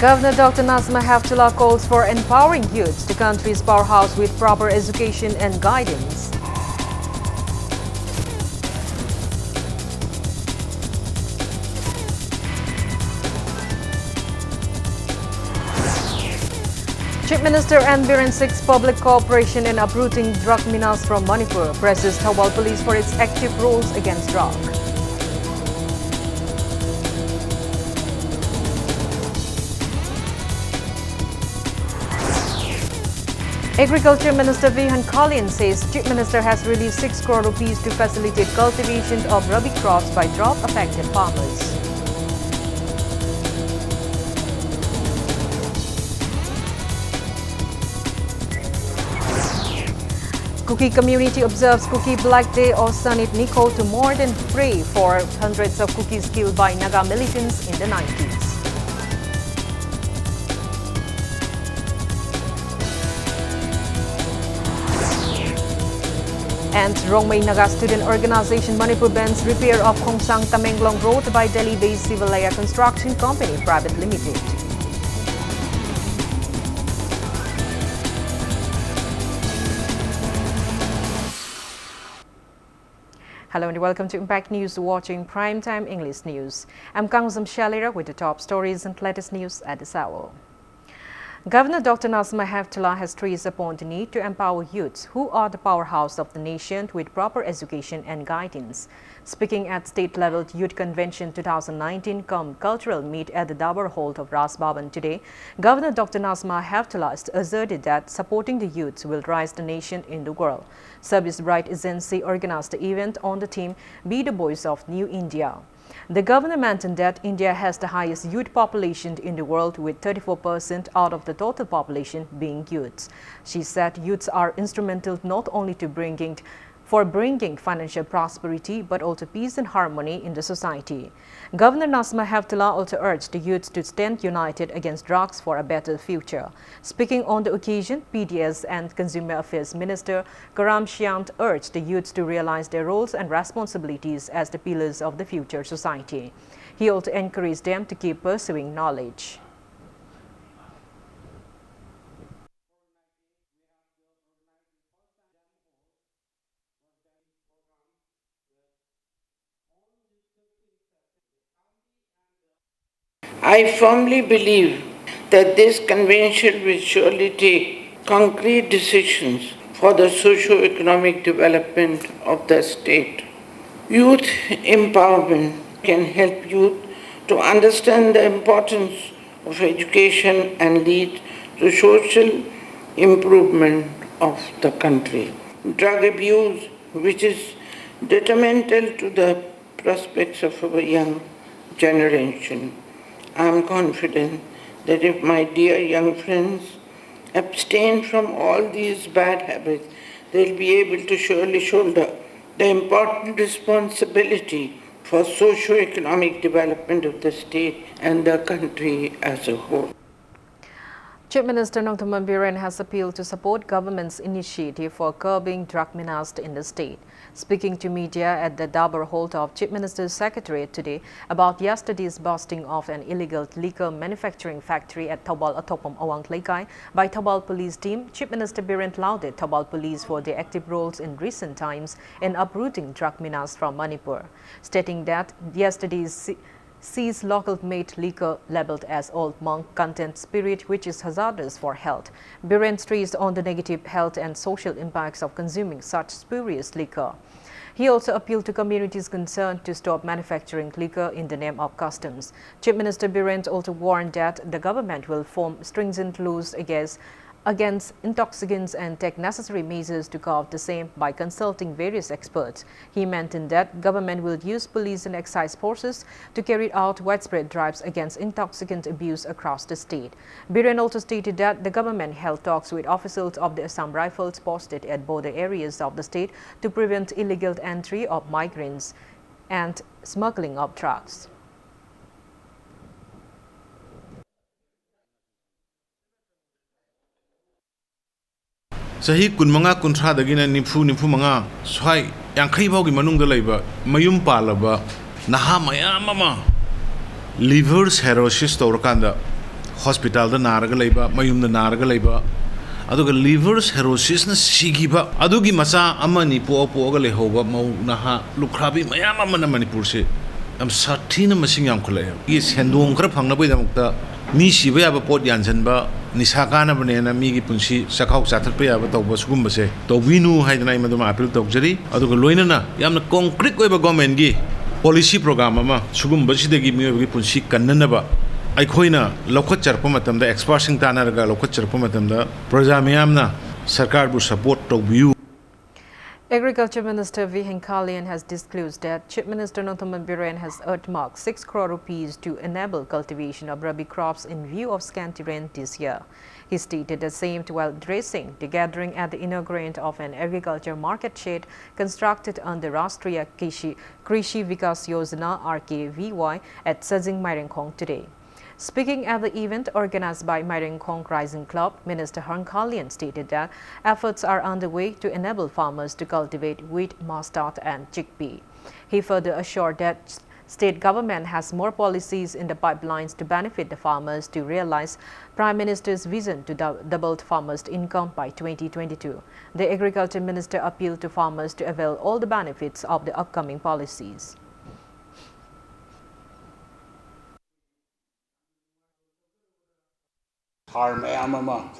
Governor Dr. Nazma Heftullah calls for empowering youths, the country's powerhouse, with proper education and guidance. Chief Minister N. Biren seeks public cooperation in uprooting drug menace from Manipur, presses Thawal Police for its active roles against drug. Agriculture Minister Vihan Kalin says Chief Minister has released 6 crore rupees to facilitate cultivation of rabi crops by drought-affected farmers. Kuki community observes Kuki Black Day or Sanit Nikko to mourn and pray for hundreds of Kukis killed by Naga militants in the 90s. And Rongmei Naga Student Organization Manipur bans repair of Khongsang Tamenglong Road by Delhi-based Civilaya Construction Company Private Limited. Hello and welcome to Impact News, watching Primetime English News. I'm Kangzam Shalira with the top stories and latest news at this hour. Governor Dr. Nazma Heftullah has stressed upon the need to empower youths, who are the powerhouse of the nation, with proper education and guidance. Speaking at state-level Youth Convention 2019 cultural meet at the Dabar Hall of Ras Bhavan today, Governor Dr. Nazma Heftullah asserted that supporting the youths will rise the nation in the world. Service Bright Agency organized the event on the theme Be the Voice of New India. The governor mentioned that India has the highest youth population in the world, with 34% out of the total population being youths. She said youths are instrumental not only to bringing financial prosperity but also peace and harmony in the society. Governor Nazma Heftullah also urged the youths to stand united against drugs for a better future. Speaking on the occasion, PDS and Consumer Affairs Minister Karam Shyant urged the youths to realize their roles and responsibilities as the pillars of the future society. He also encouraged them to keep pursuing knowledge. I firmly believe that this convention will surely take concrete decisions for the socio-economic development of the state. Youth empowerment can help youth to understand the importance of education and lead to social improvement of the country. Drug abuse, which is detrimental to the prospects of our young generation. I am confident that if my dear young friends abstain from all these bad habits, they'll be able to surely shoulder the important responsibility for socio-economic development of the state and the country as a whole. Chief Minister Dr. Biren has appealed to support government's initiative for curbing drug menace in the state. Speaking to media at the Dabar Hall of Chief Minister's Secretariat today about yesterday's busting of an illegal liquor manufacturing factory at Thawal Atopam Awang Laikai by Thawal Police team, Chief Minister Biren lauded Thawal Police for their active roles in recent times in uprooting drug menace from Manipur, stating that yesterday's seized local-made liquor labeled as Old Monk content spirit, which is hazardous for health. Biren stressed on the negative health and social impacts of consuming such spurious liquor. He also appealed to communities concerned to stop manufacturing liquor in the name of customs. Chief Minister Biren also warned that the government will form stringent laws against intoxicants and take necessary measures to curb the same by consulting various experts. He maintained that government will use police and excise forces to carry out widespread drives against intoxicant abuse across the state. Biren also stated that the government held talks with officials of the Assam Rifles posted at border areas of the state to prevent illegal entry of migrants and smuggling of drugs. Sahi kunmanga kuntra dagina nifu manga swai yangkai bawgi manungda laiba mayum palaba naha mayam ama liver cirrhosis tawrakanda hospital da naraga leiba mayum da naraga leiba aduga liver cirrhosis na sigiba adugi macha amani po ga lehoba mau na ha lukhrabi mayam amana Manipur se am sathina masing yam khule I sendong khra phangna bai damukta mi siba ya ba pot yanjan ba nisa kana bane na mi gi punsi sakhau chathak pe ya ba tawba sugum ba se to winu haidana I maduma appeal tawjari aduga loina na yamna concrete oi ba government gi policy program ama sugum ba sidagi mi gi punsi kannana ba ꯑꯩꯈꯣꯏꯅ ꯂꯧꯈꯠꯆꯔꯛꯄ ꯃꯇꯝꯗ ꯑꯦꯛꯁꯄꯔꯠꯁꯤꯡ ꯇꯥꯟꯅꯔꯒ ꯂꯧꯈꯠꯆꯔꯛꯄ ꯃꯇꯝꯗ ꯄ꯭ꯔꯖꯥ ꯃꯌꯥꯝꯅ ꯁꯔꯀꯥꯔꯕꯨ support ꯇꯧꯕꯤꯌꯨ. Agriculture Minister V. Henkalian has disclosed that Chief Minister Nonthaman Biren has earmarked 6 crore rupees to enable cultivation of rabi crops in view of scanty rain this year. He stated the same while addressing the gathering at the inaugurant of an agriculture market shed constructed under Rashtriya Krishi Vikas Yojana (RKVY) at Sajing Mairengkhong today. Speaking at the event organized by Mairengkhong Rising Club, Minister Henkalian stated that efforts are underway to enable farmers to cultivate wheat, mustard and chickpea. He further assured that state government has more policies in the pipelines to benefit the farmers to realize Prime Minister's vision to double farmers' income by 2022. The Agriculture Minister appealed to farmers to avail all the benefits of the upcoming policies.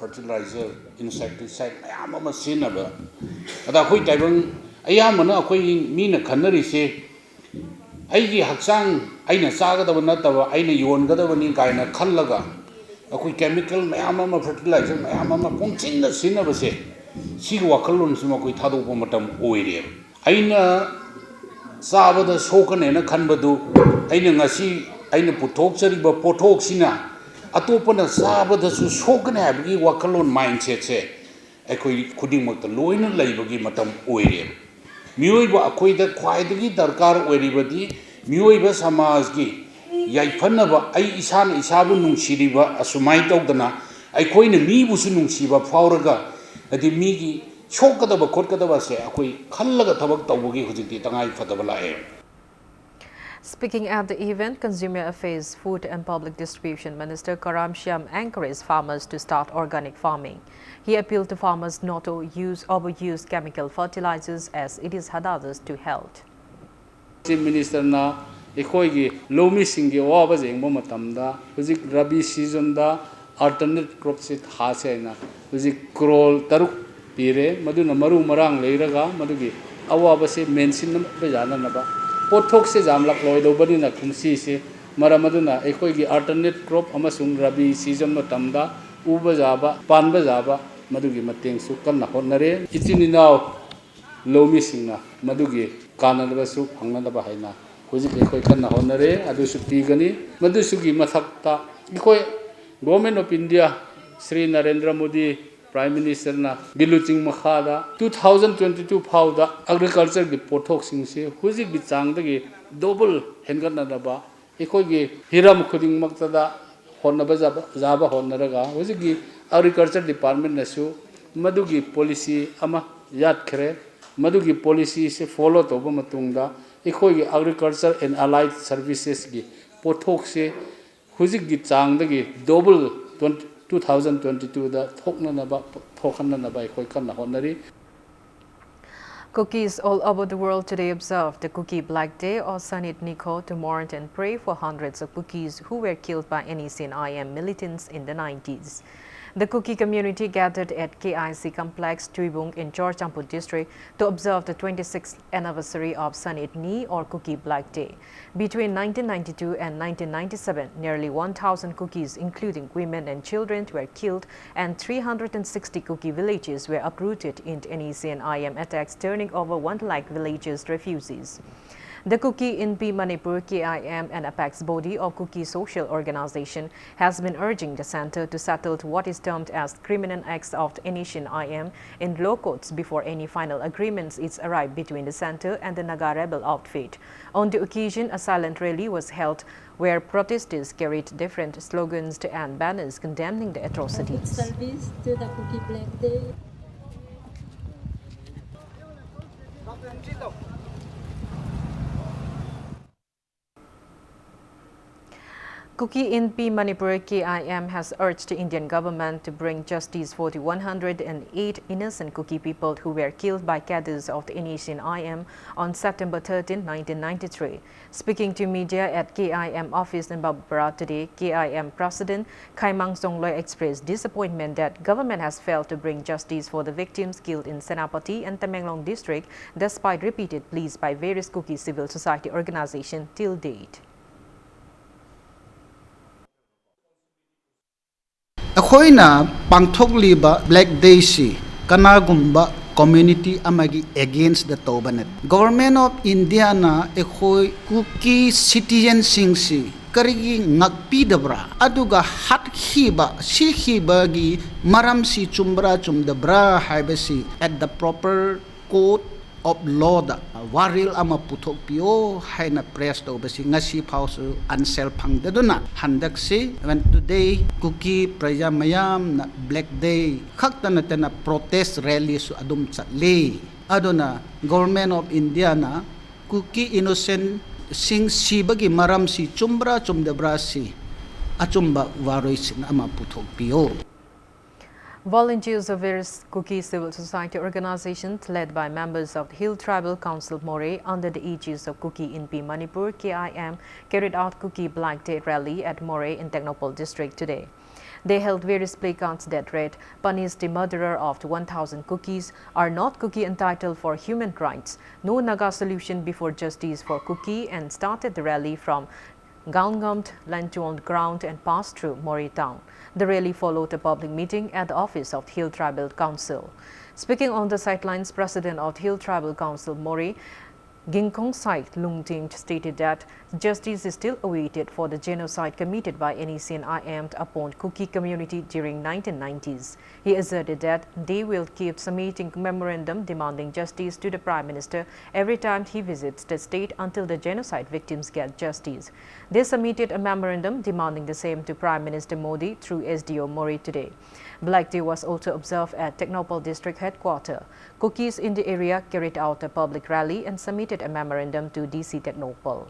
Fertilizer, insecticide, sinaba. Ada koi taibang ayamana koi mina kanari se. Aigi haksang aina saga da bana taba aina yon gada bani kaina khallaga. Akoi chemical mayamama fertilizer mayamama pongchin da sinaba se. Sig wakalun sima koi thado pomatam oire. Aina saba da sokane na khanbadu aina ngasi aina puthok chari ba pothok sina. Atopana sabadasu sokane habgi wakalon mindset se ekoi khudimakta loina leibagi matam oire miyoiba akoida khwaidagi darkar oiribadi miyoiba samajgi yaifannaba ai isana isabu nungsiriba asumai tawdana aikoina mibusu nungsiba fauraga adi migi sokadaba khotkadaba se akoi khallaga thabak tawbagi hujikti tangai fadaba lae. Speaking at the event, Consumer Affairs, Food and Public Distribution Minister Karam Shyam encouraged farmers to start organic farming. He appealed to farmers not to overuse chemical fertilizers as it is hazardous to health. Chief Minister na ekhoigi lomi singi waba jengbo matamda hujik rabi season da alternate crops it hase na hujik crol taruk pire maduna maru marang leiraga madugi awaba se mention be jana na ba pothok se jamlak loi do bani na kumsi se maramaduna ekhoigi alternate crop amasung rabi season matamda uba jaba panba jaba madugi mateng su kan na honare ichininau lomi singna madugi kanalaba su phangnaba haina hujik ekoi kan na honare adu su pigani madu sugi mathakta ekoi government of India Sri Narendra Modi Prime Minister na biluching makhada 2022 phauda agriculture gi pothok singse hujik bi changdagi double hengan na ba ekoi gi hiram khuding maktada honnaba jaba honnaraga hujik gi agriculture department nasu madugi policy ama yat khre madugi policy se follow toba matungda ekoi gi agriculture and allied services gi pothok se hujik gi changdagi double 2022 da thoknanaba ekoi kanna honari. Cookies all over the world today observed the Cookie Black Day or Sanit Nikho to mourn and pray for hundreds of Cookies who were killed by NEC and IM militants in the 90s. The Cookie community gathered at KIC Complex, Tuibung in Chorchampur district to observe the 26th anniversary of Sanit Ni or Cookie Black Day. Between 1992 and 1997, nearly 1,000 Cookies, including women and children, were killed and 360 Cookie villages were uprooted in NEC and IM attacks, turning over 1 lakh villages refugees. The Cookie in Manipur, KIM and Apex body of Cookie Social Organization has been urging the center to settle what is termed as criminal acts of the NEC and IM in law courts before any final agreements is arrived between the center and the Naga rebel outfit. On the occasion, a silent rally was held where protesters carried different slogans and banners condemning the atrocities. Service to the Cookie Black Day. Kuki Inpi Manipur KIM has urged the Indian government to bring justice for the 108 innocent Kuki people who were killed by cadres of the Indonesian IM on September 13, 1993. Speaking to media at KIM office in Barbara today, KIM President Kaimang Songloi expressed disappointment that government has failed to bring justice for the victims killed in Senapati and Tamenglong district despite repeated pleas by various Kuki civil society organizations till date. ꯑꯩꯈꯣꯏꯅ ꯄꯥꯡꯊꯣꯛꯂꯤꯕ black ꯗꯦꯁꯤ ꯀꯅꯥꯒꯨꯝꯕ community ꯑꯃꯒꯤ against ꯇꯧꯕ ꯅꯠꯇꯦ government of ꯏꯟꯗꯤꯌꯥꯅ ꯑꯩꯈꯣꯏ cookie ꯁꯤꯇꯤꯖꯦꯟꯁꯤꯡꯁꯤ ꯀꯔꯤꯒꯤ ꯉꯥꯛꯄꯤꯗꯕ꯭ꯔꯥ ꯑꯗꯨꯒ ꯍꯥꯠꯈꯤꯕ ꯁꯤꯈꯤꯕꯒꯤ ꯃꯔꯝꯁꯤ ꯆꯨꯝꯕ꯭ꯔꯥ ꯆꯨꯝꯗꯕ꯭ꯔꯥ ꯍꯥꯏꯕꯁꯤ at the proper court of lawꯗ ꯋꯥꯔꯦꯜ ꯑꯃ ꯄꯨꯊꯣꯛꯄꯤꯌꯣ ꯍꯥꯏꯅ ꯄ꯭ꯔꯦꯁ ꯇꯧꯕꯁꯤ ꯉꯁꯤ ꯐꯥꯎꯁꯨ ꯑꯟꯁꯦꯜ ꯐꯪꯗꯗꯨꯅ ꯍꯟꯗꯛꯁꯤ today ꯀꯨꯀꯤ ꯄ꯭ꯔꯖꯥ ꯃꯌꯥꯝꯅ ꯕ꯭ꯂꯦꯛ ꯗꯦ ꯈꯛꯇ ꯅꯠꯇꯅ ꯄ꯭ꯔꯣꯇꯦꯁ ꯔꯦꯂꯤꯁꯨ ꯑꯗꯨꯝ ꯆꯠꯂꯤ ꯑꯗꯨꯅ ꯒꯣꯚꯔꯟꯃꯦꯟꯠ ꯑꯣꯐ ꯏꯟꯗꯤꯌꯥꯅ ꯀꯨꯀꯤ ꯏꯅꯣꯁꯦꯟꯠ ꯁꯤꯡ ꯁꯤꯕꯒꯤ ꯃꯔꯝꯁꯤ ꯆꯨꯝꯕ꯭ꯔꯥ ꯆꯨꯝꯗꯕ꯭ꯔꯥ ꯁꯤ ꯑꯆꯨꯝꯕ ꯋꯥꯔꯣꯏꯁꯤꯟ ꯑꯃ ꯄꯨꯊꯣꯛꯄꯤꯌꯣ. Volunteers of various Kuki civil society organizations led by members of the Hill Tribal Council More under the aegis of Kuki Inpi Manipur KIM carried out Kuki Black Day rally at More in Technopole district today. They held various placards that read, "Punish the murderer of 1,000 Kukis, are not Kuki entitled for human rights, no Naga solution before justice for Kuki," and started the rally from Galngamt, Lantuon ground and passed through More town. The rally followed a public meeting at the office of the Hill Tribal Council. Speaking on the sidelines, President of the Hill Tribal Council More Ginkong Sait Lungting stated that justice is still awaited for the genocide committed by Indonesian IM upon Kuki community during 1990s. He asserted that they will keep submitting memorandum demanding justice to the Prime Minister every time he visits the state until the genocide victims get justice. They submitted a memorandum demanding the same to Prime Minister Modi through SDO Mori today. Black Day was also observed at Technopole district headquarters. Kukis in the area carried out a public rally and submitted a memorandum to DC Technopole.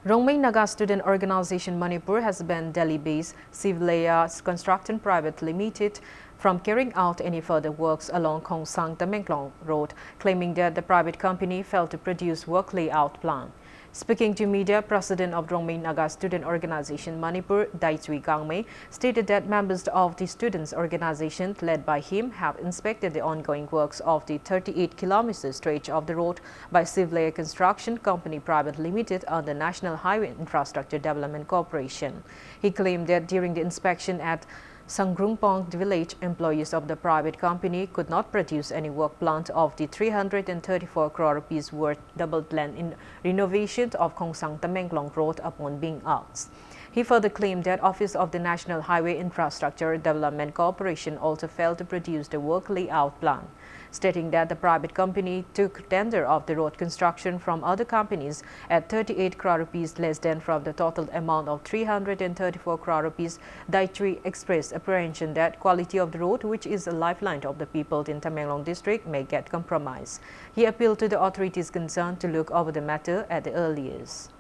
Rongmei Naga Student Organization Manipur has banned Delhi-based Sivlaya Construction Private Limited from carrying out any further works along Khong Sang Tamenglong Road, claiming that the private company failed to produce work layout plan. Speaking to media, President of Rongmei Naga Student Organization Manipur, Daitsui Gangmei, stated that members of the students' organization led by him have inspected the ongoing works of the 38-kilometer stretch of the road by Sivlaya Construction Company Private Limited under National Highway Infrastructure Development Corporation. He claimed that during the inspection at Sangrungpong village, employees of the private company could not produce any work plan of the 334 crore rupees worth double plan in renovation of Khongsang Tamenglong Road upon being asked. He further claimed that Office of the National Highway Infrastructure Development Corporation also failed to produce the work layout plan, stating that the private company took tender of the road construction from other companies at 38 crore rupees less than from the total amount of 334 crore rupees. Daitri expressed apprehension that quality of the road, which is a lifeline of the people in Tamenglong district, may get compromised. He appealed to the authorities concerned to look over the matter at the earliest.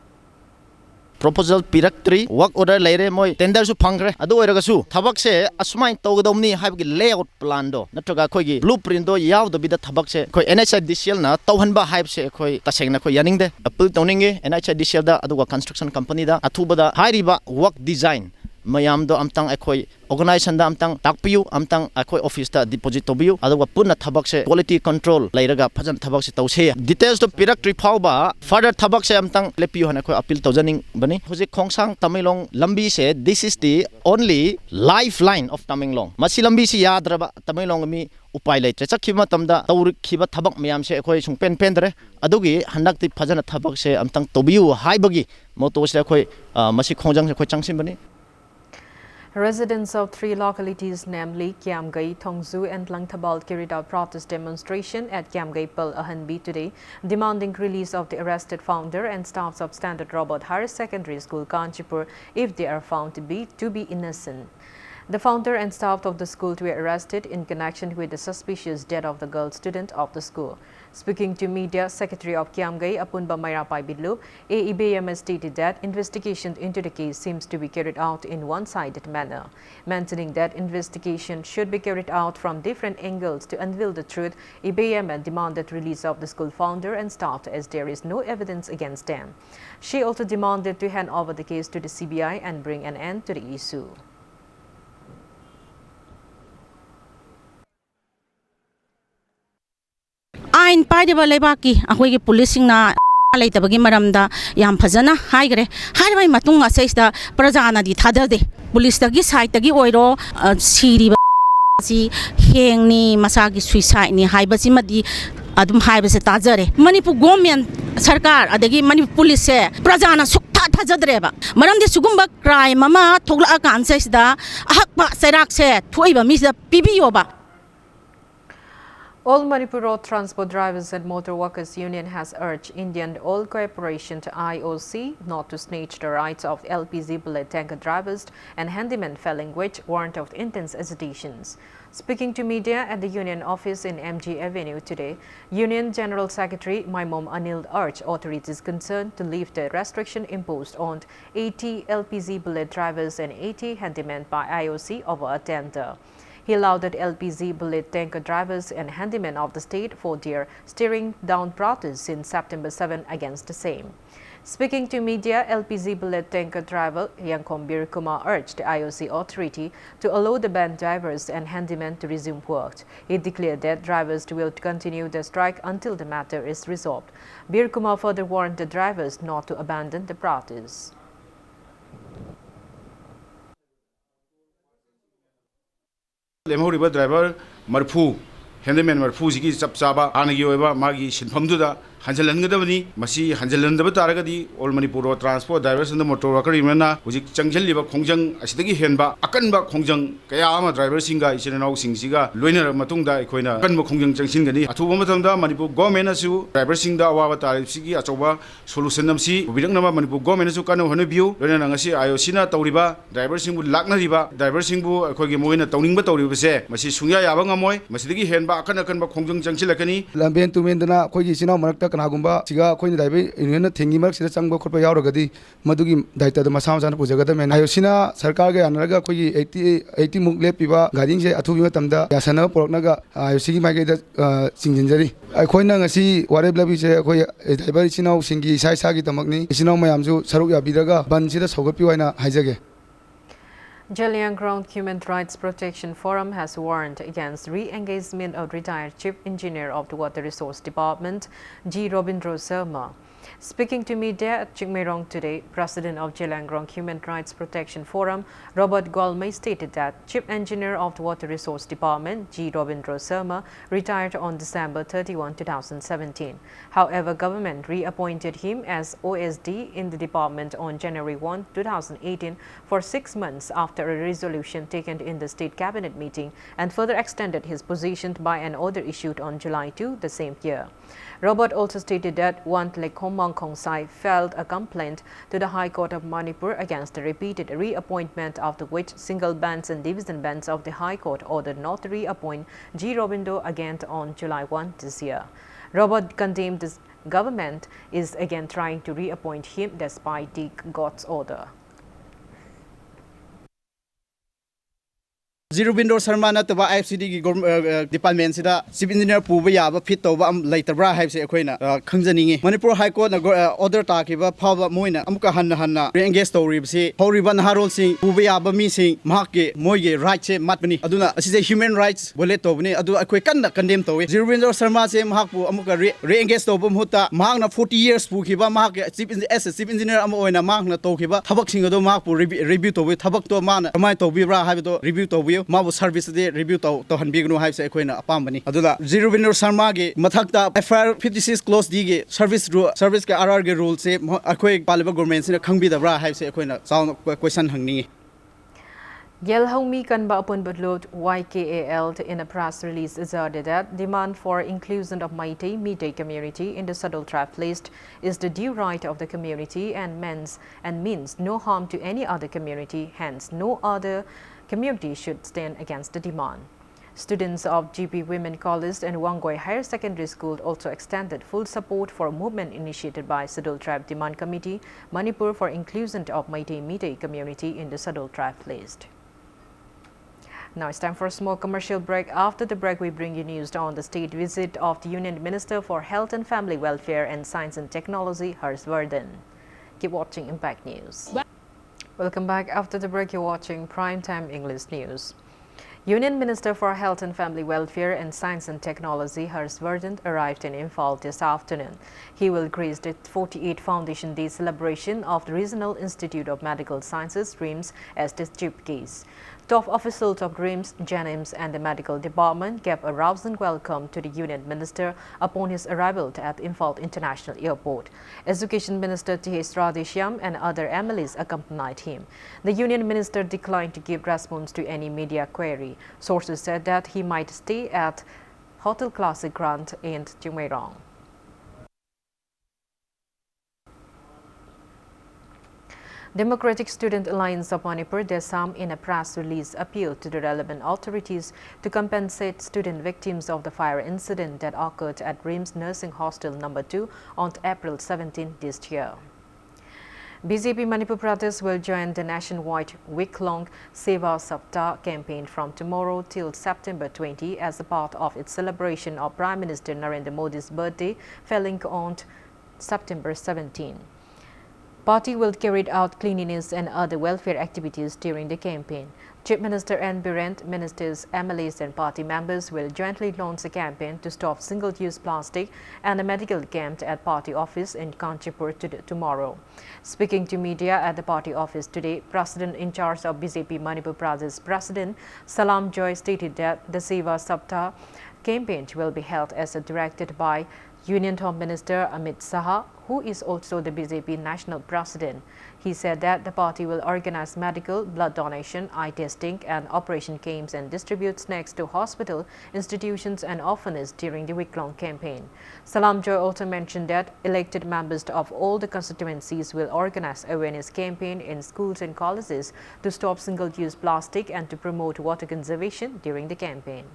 Proposal Pirak work order later moi tender su phangre adu oiragasu thabak se asumai tawgadomni haibgi layout plan do natraga khoigi blueprint do yaw do bida thabak se khoi NHIDCL na tawhanba haib se khoi tasengna khoi yaningde appeal tawningi NHIDCL da aduga construction company da athubada hairiba work design mayam do amtang akhoi organization da amtang takpiu amtang akhoi office da deposit tobiu aduga punna thabak se quality control lairaga phajan thabak se tawse details do pirak tri phawba further thabak se amtang lepiu hana khoi appeal tawjaning bani hoje Khongsang Tamenglong lambi se this is the only lifeline of Tamenglong masi lambi se yadraba Tamenglong mi upai lai chakhi matamda tawrikhiba thabak mayam se khoi sungpen pendre adugi handakti phajana thabak se amtang tobiu haibagi moto se khoi masi khongjang se khoi changsim bani. Residents of three localities, namely Kiamgai, Tongzu and Langtabal, carried out protest demonstration at Kiamgai Pal Ahanbi today, demanding release of the arrested founder and staffs of Standard Robert Higher Secondary School, Kanchipur, if they are found to be innocent. The founder and staff of the school were arrested in connection with the suspicious death of the girl student of the school. Speaking to media, Secretary of Kiamgay Apunba Mairapai Bidlu, AEBM stated that investigation into the case seems to be carried out in one-sided manner, mentioning that investigation should be carried out from different angles to unveil the truth. AEBM demanded release of the school founder and staff as there is no evidence against them. She also demanded to hand over the case to the CBI and bring an end to the issue. Ain paidaba lebaki akhoi policing na laitabagi maramda yam phajana haigre haibai matung asaista prajana di thadade police tagi side tagi oiro siri si hengni masagi suicide ni haibasi madi adum haibase tajare Manipur government sarkar adagi Manipur police se prajana sukta thajadreba maramde sugumba crime ama thogla kan saista ahakpa serak se thoiba misa pibiyoba. All Manipur Road Transport Drivers and Motor Workers Union has urged Indian Oil Corporation to IOC not to snatch the rights of LPG bullet tanker drivers and handymen felling which warrant of intense agitations. Speaking to media at the union office in MG Avenue today, Union General Secretary Maimom Anil urged authorities concerned to lift the restriction imposed on 80 LPG bullet drivers and 80 handymen by IOC over a tender. He lauded LPG bullet tanker drivers and handymen of the state for their steering down protests since September 7 against the same. Speaking to media, LPG bullet tanker driver Yankombir Kumar urged the IOC authority to allow the band drivers and handymen to resume work. He declared that drivers will continue the strike until the matter is resolved. Bir Kumar further warned the drivers not to abandon the protests. लेमहौरिबा driver मरफू handyman मरफू सिगी चप चाबा आनगी ओइबा मागी सिनफमदुदा हंजलनगदबनी मसी हंजलनदब तारगदी all Manipur road transport drivers and motor worker यूनियनना हुजिक चंगजलिबा खोंजंग असिदगी हेनबा अकनबा खोंजंग कया अमा ड्राइवर सिंगा इचेनाउ सिंगसिगा लोइनर मतुंगदा अखोइना अकनबा खोंजंग चंगसिनगनी अथुबा मतमदा मणिपुर गवर्नमेंट असु ड्राइवर सिंगदा अवाबा तारिबसिगी अचौबा सोल्यूशन नमसी बिरंगनमा मणिपुर गवर्नमेंट असु कानो हनबियु लोइना ngasi IOC na tawriba driver singbu laknariba driver singbu अखोइगी मोइना तौनिंगबा तौरिबसे मसी सुंया याबा ngamoi मसिदगी हेनबा अकन अकनबा खोंजंग चंगसिलकनी लंबेन तुमेंदना अखोइगी सिना मरकता कनागुंबा सिगा अखोइनि दाइबे यूनियन थेंगी मरक सिदा चंगबा खोरबा यावरगदी मदुगी दायित्व मसा मसाना पुजगदमेन आयोसिना सरकार के अनरगा अखोइगी 80 मुक लेपिबा गाडिंग से अथुबि मतमदा यासना पोरकनागा आयोसिगी माइगेदा सिंजिनजरी अखोइना ngasi वारेब लबि से अखोइ दाइबर सिनाउ सिंगी साइ सागी तमकनी सिनाउ मयामजु सरुक याबिदगा बन सिदा सौगपि वाइना हाइजगे. Jalianground Human Rights Protection Forum has warned against re-engagement of retired Chief Engineer of the Water Resource Department, G. Robindro Sharma. Speaking to media at Chikmairong today, President of Jalianground Human Rights Protection Forum, Robert Golmay, stated that Chief Engineer of the Water Resource Department, G. Robindro Sharma, retired on December 31, 2017. However, government reappointed him as OSD in the department on January 1, 2018 for 6 months after a resolution taken in the State Cabinet meeting and further extended his position by an order issued on July 2 the same year. Robert also stated that Wan Tlekhommang Khongsai filed a complaint to the High Court of Manipur against the repeated reappointment, after which single bench and division bench of the High Court ordered not to reappoint G. Robindo again on July 1 this year. Robert condemned this government is again trying to reappoint him despite the court's order. Robindro Sharma nataba IFCD gi department sida chief engineer puba yaba fit toba am laitarbra haibse akoina khangjaningi Manipur High Court na order ta kiba phawa moina amuka hanna re-engage toribse horiba naharol sing puba yaba mi sing mahke moige right se matbani aduna asise human rights bole tobni adu akoi kanna condemn towe Robindro Sharma se mahakpu amuka re-engage toba muta mahakna 40 years pu kiba mahke chief engineer am oina mahakna to kiba thabak sing adu mahakpu review tobe thabak to mana amai tobibra haibo review tobi माबो service दे review तो हनबिगनु हाइसे अखोइना अपामबनी अदुला जी रोबिंद्र शर्मा गे मथकता FIR 56 क्लोज दी गे सर्विस के RR के रूल से अखोइ पालिबा गवर्नमेंट से खंगबिदबरा हाइसे अखोइना चाउन क्वेश्चन हंगनी. Yelhaumi Kanba upon Budlot YKAL in a press release asserted that demand for inclusion of Meitei community in the Saddle Tribe list is the due right of the community and means no harm to any other community. Hence, no other community should stand against the demand. Students of GP Women College and Wangoi Higher Secondary School also extended full support for a movement initiated by Scheduled Tribe Demand Committee, Manipur, for inclusion of Meitei community in the Scheduled Tribe list. Now it's time for a small commercial break. After the break, we bring you news on the state visit of the Union Minister for Health and Family Welfare and Science and Technology, Harshvardhan. Keep watching Impact News. Welcome back. After the break, you're watching Primetime English News. Union Minister for Health and Family Welfare and Science and Technology, Harshvardhan, arrived in Imphal this afternoon. He will grace the 48th Foundation Day celebration of the Regional Institute of Medical Sciences, RIMS, as the chief guest. Top officials of RIMS, JANIMS and the medical department gave a rousing welcome to the Union Minister upon his arrival at Imphal International Airport. Education Minister T.H. Radhishyam and other MLAs accompanied him. The Union Minister declined to give response to any media query. Sources said that he might stay at Hotel Classic Grand in Jumeirong. Democratic Student Alliance of Manipur, DESAM, in a press release appealed to the relevant authorities to compensate student victims of the fire incident that occurred at RIMS Nursing Hostel No. 2 on April 17 this year. BJP Manipur Pradesh will join the nationwide week-long Seva Saptah campaign from tomorrow till September 20 as a part of its celebration of Prime Minister Narendra Modi's birthday, falling on September 17. Party will carry out cleanliness and other welfare activities during the campaign. Chief Minister N. Birent, ministers, MLAs and party members will jointly launch a campaign to stop single-use plastic and a medical camp at party office in Kanchipur tomorrow. Speaking to media at the party office today, President in charge of BJP Manipur Pradesh President Salam Joy stated that the Seva Saptah campaign will be held as directed by Union Home Minister Amit Saha, who is also the BJP National President. He said that the party will organize medical, blood donation, eye testing and operation camps and distribute snacks to hospital, institutions and orphanages during the week-long campaign. Salam Joy also mentioned that elected members of all the constituencies will organize awareness campaign in schools and colleges to stop single-use plastic and to promote water conservation during the campaign.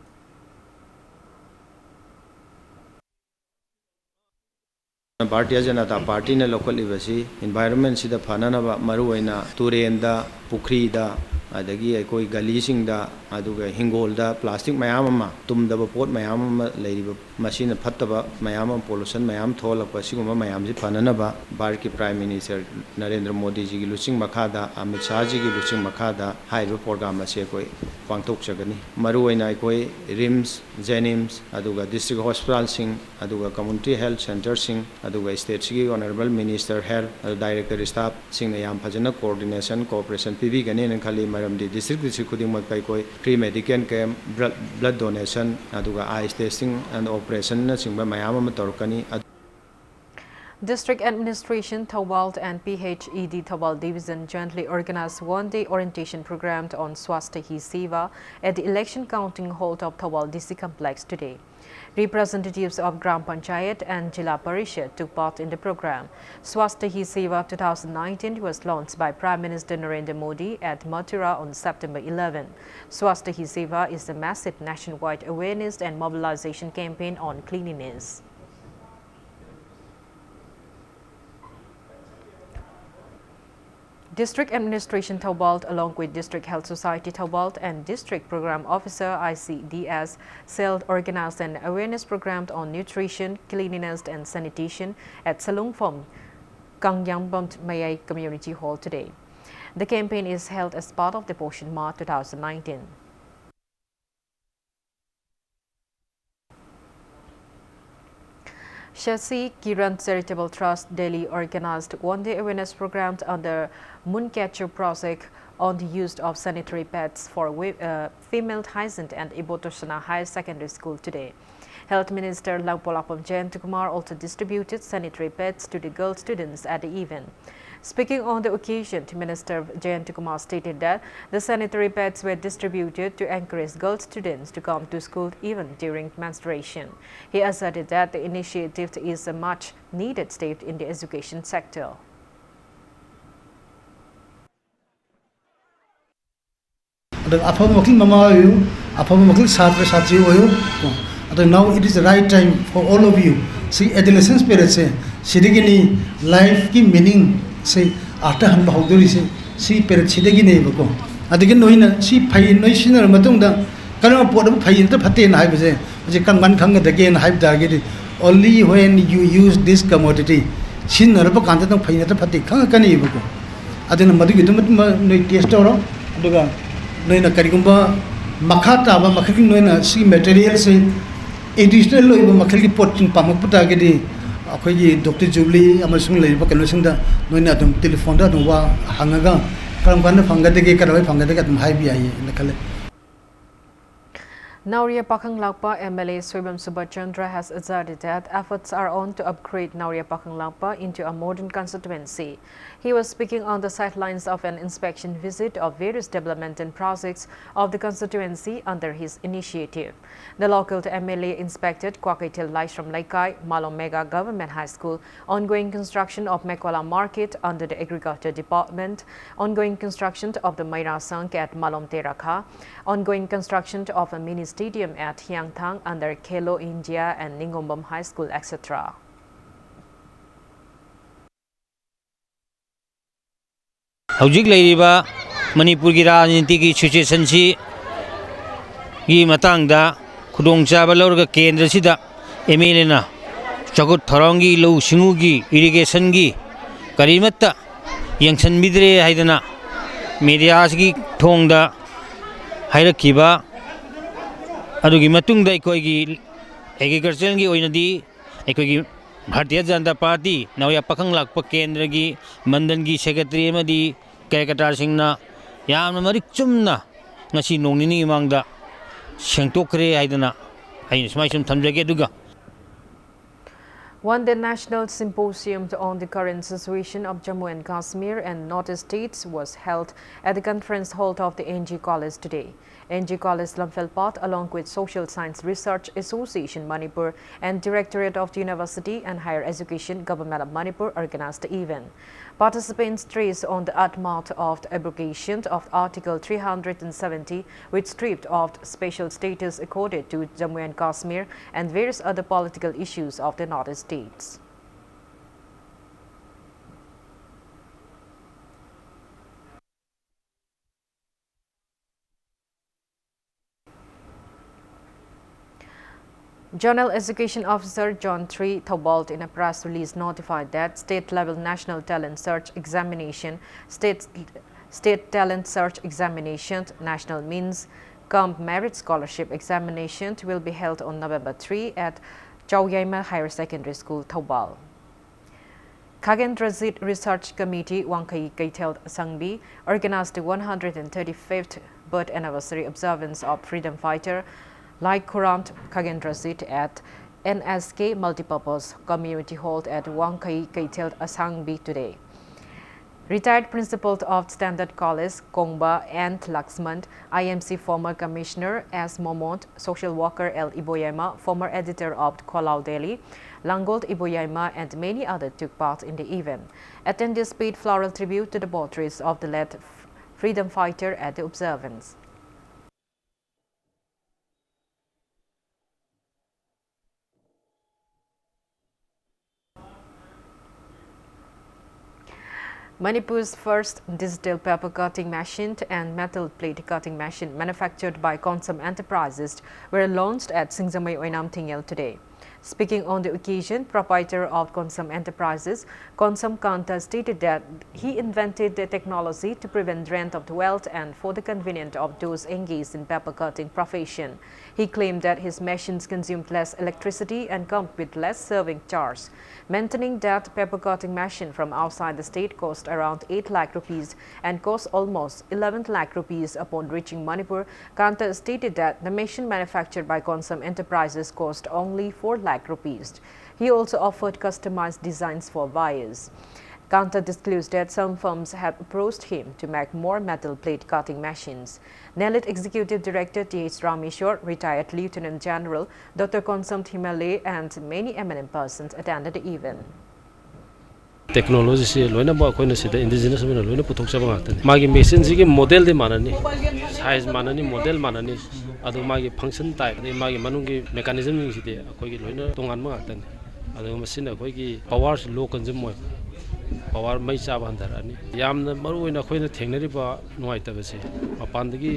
Bharatiya Janata Party na local ibasi environment sida phananaba maruaina turenda pukhri adagi ekoi gali singda aduga hingolda plastic mayam ama tumdaba pot mayam ama leiriba machine phattaba mayam ama pollution mayam tholakpa siguma mayam ji phananaba Bharat ki Prime Minister Narendra Modi ji gi luching makhada Amit Shah ji gi luching makhada haiba program ase ekoi pangtok chagani maruaina ekoi RIMS JANIMS aduga district hospital sing aduga community health center sing aduga state sigi honorable minister health director staff sing yam phajana coordination cooperation pibi gani nan khali maramdi district khuding mak kai free medical camp blood donation aduga eye testing and operation na singba mayam ama torkani. District Administration, Thawald and PHED Thawald Division jointly organized one-day orientation program on Swasthya Hi Seva at the election counting hall of Thawald DC complex today. Representatives of Gram Panchayat and Jila Parishad took part in the program. Swasthya Hi Seva 2019 was launched by Prime Minister Narendra Modi at Mathura on September 11. Swasthya Hi Seva is a massive nationwide awareness and mobilization campaign on cleanliness. District Administration Thawald, along with District Health Society Thawald and District Program Officer ICDS, CEL organized an awareness program on nutrition, cleanliness and sanitation at Salungphom, Kangyangbomt Mayay Community Hall today. The campaign is held as part of the Poshan Ma 2019. Shasi Kiran Charitable Trust Delhi organized one-day awareness program under Mooncatcher project on the use of sanitary pads for female hygiene and Ibotosana High Secondary School today. Health Minister Langpolapam Jayantakumar also distributed sanitary pads to the girl students at the event. Speaking on the occasion, Minister Jayantakumar stated that the sanitary pads were distributed to encourage girl students to come to school even during menstruation. He asserted that the initiative is a much needed step in the education sector. afam makil mama oyu afam makil satra satri oyu now it is the right time for all of you see adolescent spirit se sidigini life ki meaning se ata han bahuduri se si period sidigini bako adigi noina si phai noi sinar matung da kana pod phai ta phate na haibe je kang man khang da gen haib da gi only when you use this commodity sinar ba kan ta phai na ta phate khang kani bako adina madigi dum noi test oro aduga noina karigumba makha ta ba makhi noina si material se additional loiba makhi pot pamak puta gi akhoi Dr. Julie amasung leiba kanu singda noina dum telephone da wa hangaga karam kan phanga de ge karai phanga de dum hai bi ai nakale Nauria Pakhang Lakpa MLA Swibam Subhachandra has asserted that efforts are on to upgrade Nauria Pakhang Lakpa into a modern constituency. He was speaking on the sidelines of an inspection visit of various development projects of the constituency under his initiative. The local MLA inspected Kwakaitil Laishram Laikai, Malom Mega Government High School, ongoing construction of Mekwala Market under the Agriculture Department, ongoing construction of the Maira Sank at Malom Terakha, ongoing construction of a mini stadium at Hyangthang under Khelo India and Ningombam High School, etc. Hojik leiriba Manipur gi rajniti gi situation si gi matang da khudong chaba lorga kendra sida MLA na chagut thorongi lo singu gi irrigation gi karimatta yangsan midre haidana media gi thongda hairakiba adugi matungda ikoi agriculture gi oinadi ikoi Bharatiya Janata Party Nauria Pakhang Lakpa Kendra gi Mandan gi secretary amadi Kaikatar singna yamna marik chumna ngasi nongnini mangda sengtokre haidana ain smai sum thamjage duga. One-day national symposium on the current situation of Jammu and Kashmir and Northeast states was held at the conference hall of the NG College today. NG College Lamfelpat, along with Social Science Research Association Manipur and Directorate of the University and Higher Education Government of Manipur organized the event. Participants stressed on the utmost of the abrogation of Article 370, which stripped of special status accorded to Jammu and Kashmir and various other political issues of the Northeast states. General Education Officer John III Thobalt in a press release notified that state-level National Talent Search Examination, State Talent Search Examination, National Means Cum Merit Scholarship Examination will be held on November 3 at Chowyaima Higher Secondary School, Thobal. Khagendrazit Research Committee Wangkai Kaitel Sangbi organized the 135th birth anniversary observance of freedom fighter Like Kurant Khagendrazit at NSK Multipurpose Community Hall at Wangkai Kaitel Asangbi today. Retired Principal of Standard College, Kongba and Laxmand, IMC former Commissioner S. Momont, Social Worker L. Iboyama, former editor of Kolau Daily, Langold Iboyama and many others took part in the event. Attendees paid floral tribute to the portraits of the late freedom fighter at the observance. Manipur's first digital paper cutting machine and metal plate cutting machine manufactured by Konsum Enterprises were launched at Singzamay Oinam Tingel today. Speaking on the occasion, proprietor of Konsum Enterprises, Konsum Kanta stated that he invented the technology to prevent rent of wealth and for the convenience of those engaged in paper cutting profession. He claimed that his machines consumed less electricity and come with less serving charge. Maintaining that paper cutting machine from outside the state cost around 8 lakh rupees and cost almost 11 lakh rupees upon reaching Manipur, Kanta stated that the machine manufactured by Konsum Enterprises cost only 4 lakh rupees. He also offered customized designs for buyers. Kanta disclosed that some firms had approached him to make more metal plate cutting machines. NELIT Executive Director T.H. Rameshwar, retired Lieutenant General Dr. Konsum Thimale and many eminent persons attended the event. Technology से लोइना बा कोइना सिदा indigenous में लोइना पुथोक सब गातने मागी machine जी model दे माननी size माननी model माननी अदो मागी फंक्शन टाइप दे मागी मनुंग की मेकानिज्म सिदे अखोगी लोइना तोंगान मा गातने अदो मशीन अखोगी पावर लो कंज्यूम मोय पावर मई चाबा हंदरानी यामना मरुइना अखोइना थेंगनरिबा नुवाइतबसे मपानदगी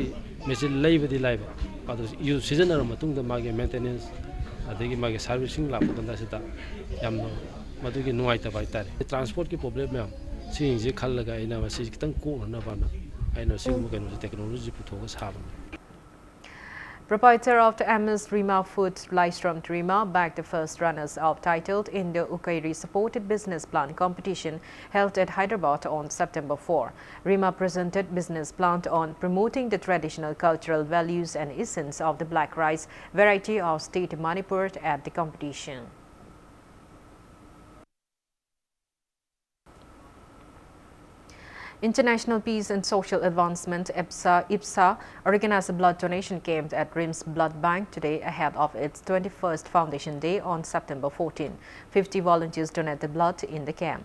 मशीन लैबदी लाइबा अदो यु सीजनर मतुंगदा मागी मेंटेनेंस अदगी मागी सर्विसिंग लापकंदा सिदा यामनो मधुगी नुवाइतबा हाइतारे ट्रांसपोर्ट की प्रॉब्लम मैम सिंजे खल्लगा आइना मसी खितंग कोननाबाना आइना सिगुम कनो technology पुथोगा Sabne. Proprietor of the MS Rima Foods, Lystrom Rima, bagged the first runners-up titled in the Ukairi Supported Business Plan competition held at Hyderabad on September 4. Rima presented business plan on promoting the traditional cultural values and essence of the black rice variety of state Manipur at the competition. International Peace and Social Advancement IPSA organized a blood donation camp at RIMS Blood Bank today ahead of its 21st Foundation Day on September 14. 50 volunteers donated blood in the camp.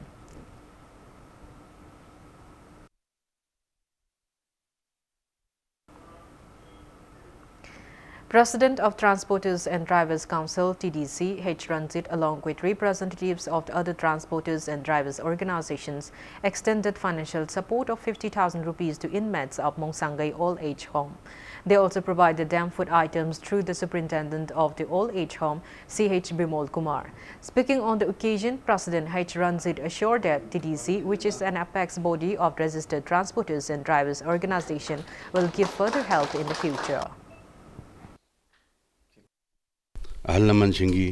President of Transporters and Drivers Council (TDC) H. Ranjit, along with representatives of the other transporters and drivers organizations, extended financial support of 50,000 rupees to inmates of Mongsangai Old Age Home. They also provided them food items through the superintendent of the Old Age Home, C.H. Bimol Kumar. Speaking on the occasion, President H. Ranjit assured that TDC, which is an apex body of registered transporters and drivers organization, will give further help in the future. ahal laman singi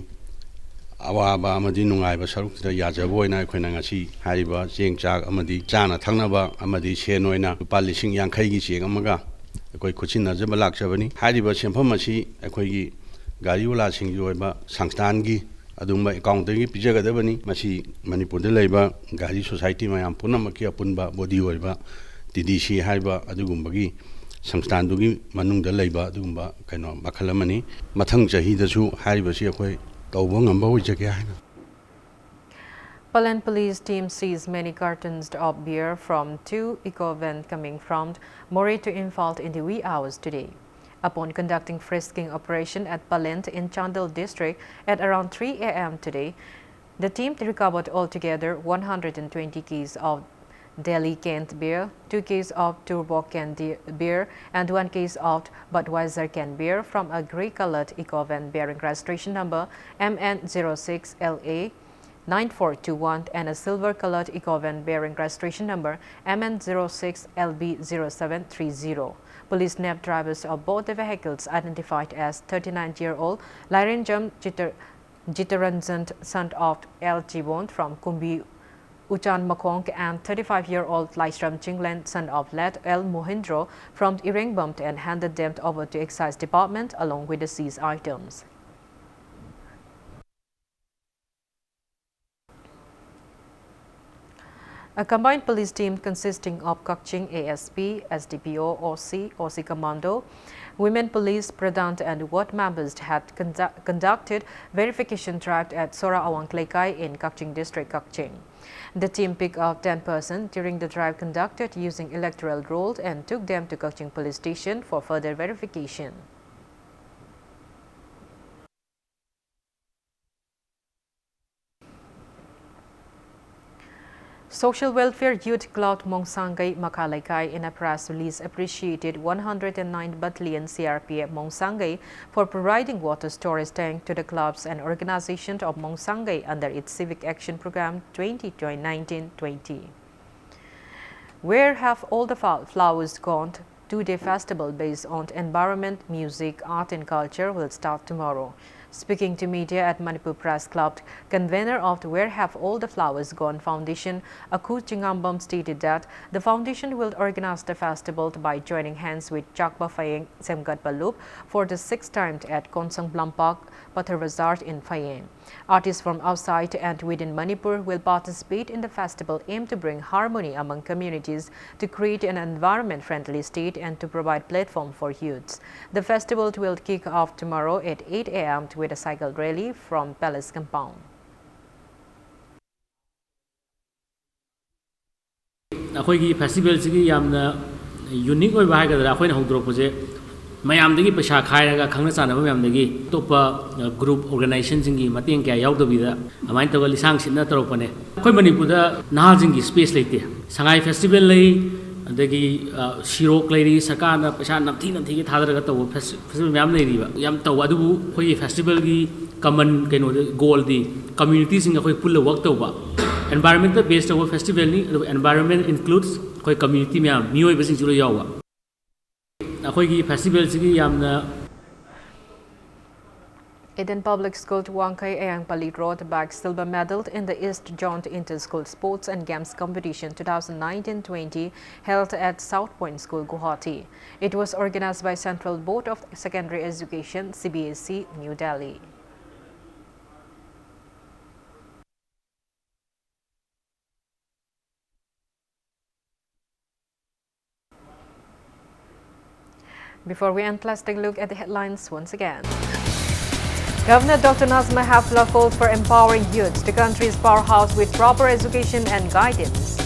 awaba amadi nungaiba sarukta yajabo oina akhona ngasi hariba jengchak amadi chana thangnaba amadi sen oina lupa lising yankhai gi cheng amaga akoi khuchin najaba lakchabani hariba sempham asi akoi gi gari wala singji oiba sangstan gi adumba account gi pijagadabani masi manipur de leiba gari society mayam punamaki apunba body oiba TDC hariba adugumbagi संस्थानदुगी मनुंगदा लैबा अदुगुंबा कनो मखलमनी मथंग चहीदसु हारिबसी अखोय तौबो ngamba होइजके Hana. Palan police team seized many cartons of beer from two eco-van coming from Moray to Imphal in the wee hours today. Upon conducting frisking operation at Palent in Chandel district at around 3 a.m. today, the team recovered altogether 120 kegs of Delhi canned beer, 2 cases of Turbo canned beer, and 1 case of Budweiser canned beer from a grey-colored eco-van bearing registration number MN06LA 9421 and a silver-colored eco-van bearing registration number MN06LB0730. Police nabbed drivers of both the vehicles identified as 39-year-old Lyrenjam Jitaranjan, son of L. Jibon from Kumbi Uchan Makong, and 35-year-old Lystrom Chinglen, son of Let L. Mohindro from Irengbumpt, and handed them over to Excise Department along with the seized items. A combined police team consisting of Kakching ASP, SDPO, OC Commando, Women Police, Pradant and ward members had conducted verification drive at Sora Awang Klekai in Kakching District, Kakching. The team picked up 10 persons during the drive conducted using electoral rolls and took them to Kakching Police Station for further verification. Social Welfare Youth Cloud Mongsangai Makalaikai in a press release appreciated 109 Battalion CRPF Mongsangai for providing water storage tank to the clubs and organizations of Mongsangai under its Civic Action Program 2019-20. Where have all the flowers gone? Two-day festival based on environment, music, art and culture will start tomorrow. Speaking to media at Manipur Press Club, convener of the Where Have All the Flowers Gone Foundation, Aku Chingambam, stated that the foundation will organize the festival by joining hands with Chakba Phayeng Semgat Balup for the 6th time at Konsang Blampak Patharwazar in Phayeng. Artists from outside and within Manipur will participate in the festival aimed to bring harmony among communities, to create an environment-friendly state and to provide platform for youths. The festival will kick off tomorrow at 8 a.m. with a cycle rally from Palace Compound. ꯑꯩꯈꯣꯏꯒꯤ ꯐꯦꯁꯇꯤꯚꯦꯜꯁꯤꯒꯤ ꯌꯥꯝꯅ unique ꯑꯣꯏꯕ ꯍꯥꯏꯒꯗ꯭ꯔꯥ ꯑꯩꯈꯣꯏꯅ ꯍꯧꯗꯣꯔꯛꯄꯁꯦ ꯃꯌꯥꯝꯗꯒꯤ ꯄꯩꯁꯥ ꯈꯥꯏꯔꯒ ꯈꯪꯅ ꯆꯥꯟꯅꯕ ꯃꯌꯥꯝꯗꯒꯤ ꯑꯇꯣꯞꯄ ꯒ꯭ꯔꯨꯞ ꯑꯣꯔꯒꯅꯥꯏꯖꯦꯁꯟꯁꯤꯡꯒꯤ ꯃꯇꯦꯡ ꯀꯌꯥ ꯌꯥꯎꯗꯕꯤꯗ ꯑꯗꯨꯃꯥꯏꯅ ꯇꯧꯔꯒ ꯂꯤꯁꯥꯡ ꯁꯤꯠꯅ ꯇꯧꯔꯛꯄꯅꯦ ꯑꯩꯈꯣꯏ ꯃꯅꯤꯄꯨꯔꯗ ꯅꯍꯥꯁꯤꯡꯒꯤ ꯁ꯭ꯄꯦꯁ ꯂꯩꯇꯦ ꯁꯉꯥꯏ ꯐꯦꯁꯇꯤꯚꯦꯜ ꯂꯩ ꯑꯗꯒꯤ ꯁꯤꯔꯣꯛ ꯂꯩꯔꯤ ꯁꯔꯀꯥꯔꯅ ꯄꯩꯁꯥ ꯅꯝꯊꯤꯒꯤ ꯊꯥꯗꯔꯒ ꯇꯧꯕ ꯐꯦꯁꯇꯤꯚꯦꯜ ꯃꯌꯥꯝ ꯂꯩꯔꯤꯕ ꯌꯥꯝ ꯇꯧꯕ ꯑꯗꯨꯕꯨ ꯑꯩꯈꯣꯏꯒꯤ ꯐꯦꯁꯇꯤꯚꯦꯜꯒꯤ ꯀꯃꯟ ꯀꯩꯅꯣꯗ ꯒꯣꯜꯗꯤ ꯀꯝꯃ꯭ꯌꯨꯅꯤꯇꯤꯁꯤꯡꯒ ꯑꯩꯈꯣꯏ ꯄꯨꯜꯂ ꯋꯔꯛ ꯇꯧꯕ एनवायरमेंट बेस्ड तब फेस्टिवल एनवायरमेंट इंक्लूड्स अखोई कम्युनिटी मैम मियोइबसिंगसु यावबा अखोई फेस्टिवल सिगी यामना Eden Public School Tuangkai Ayangpali Road bagged silver medal in the East Joint Inter-School Sports and Games Competition 2019-20 held at South Point School, Guwahati. It was organized by Central Board of Secondary Education, CBSE, New Delhi. Before we end, let's take a look at the headlines once again. Governor Dr. Nazma Hafla called for empowering youths, the country's powerhouse, with proper education and guidance.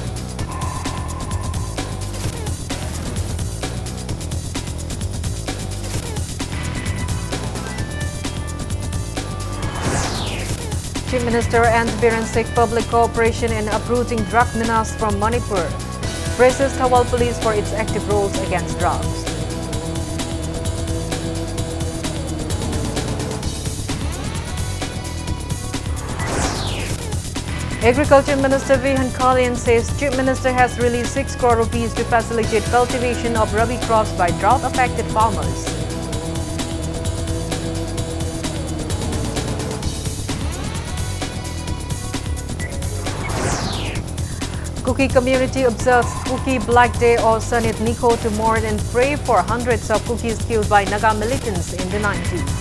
Chief Minister and Biren seek public cooperation in uprooting drug menace from Manipur. Praises Thawal Police for its active roles against drugs. Agriculture Minister Vihan Kalian says Chief Minister has released 6 crore rupees to facilitate cultivation of rabi crops by drought-affected farmers. Kuki community observes Kuki Black Day or Sanit Nikho to mourn and pray for hundreds of Kukis killed by Naga militants in the 90s.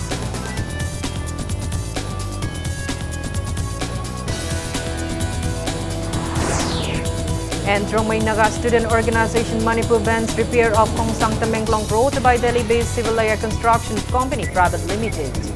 And Dromai Naga student organization Manipur bans repair of Khongsang Tamenglong Road by Delhi-based Civil Layer Construction Company Private Limited.